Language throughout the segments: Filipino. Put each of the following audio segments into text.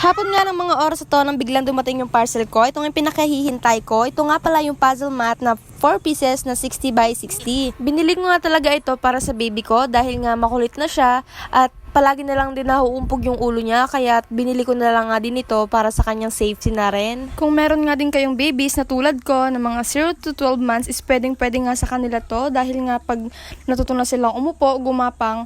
Hapon nga ng mga oras ito nang biglang dumating yung parcel ko. Itong yung pinakahihintay ko. Ito nga pala yung puzzle mat na 4 pieces na 60 by 60. Binili ko nga talaga ito para sa baby ko dahil nga makulit na siya at palagi na lang din nahuumpog yung ulo niya, kaya binili ko na lang nga din ito para sa kanyang safety na rin. Kung meron nga din kayong babies na tulad ko na mga 0 to 12 months is pwedeng nga sa kanila to dahil nga pag natutunan silang umupo, gumapang,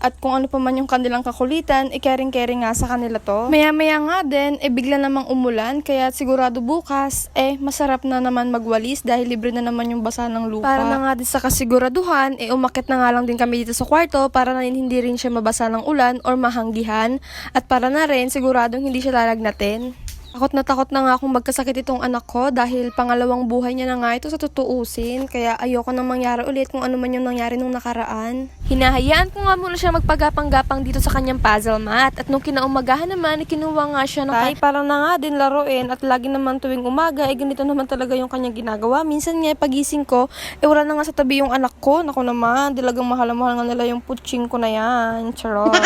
at kung ano pa man yung kanilang kakulitan, caring-caring nga sa kanila to. Maya-maya nga din, bigla namang umulan, kaya sigurado bukas, masarap na naman magwalis dahil libre na naman yung basa ng lupa. Para na nga din sa kasiguraduhan, umakit na nga lang din kami dito sa kwarto para na hindi rin siya mabasa ng ulan or mahanggihan. At para na rin, siguradong hindi siya lalagnatin. Takot na nga akong magkasakit itong anak ko dahil pangalawang buhay niya na nga ito sa tutuusin. Kaya ayoko nang mangyari ulit kung ano man yung nangyari nung nakaraan. Hinahayaan ko nga muna siya magpagapang-gapang dito sa kanyang puzzle mat. At nung kinaumagahan naman, kinuha nga siya ng para na nga din laruin. At lagi naman tuwing umaga, ganito naman talaga yung kanyang ginagawa. Minsan nga pagising ko, wala na nga sa tabi yung anak ko. Naku naman, dilagang mahal nga nila yung putsing ko na yan. Charot.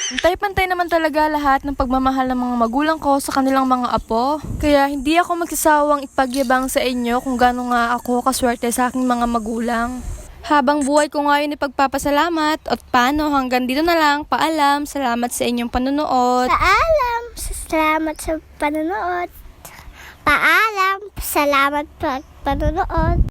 Pantay-pantay naman talaga lahat ng pagmamahal ng mga magulang ko sa kanilang mga apo. Kaya hindi ako magsasawang ipagyabang sa inyo kung gaano nga ako kaswerte sa aking mga magulang. Habang buhay ko ngayon ipagpapasalamat at paano hanggang dito na lang. Paalam, salamat sa inyong panonood. Paalam, salamat sa panonood. Paalam, salamat sa panonood.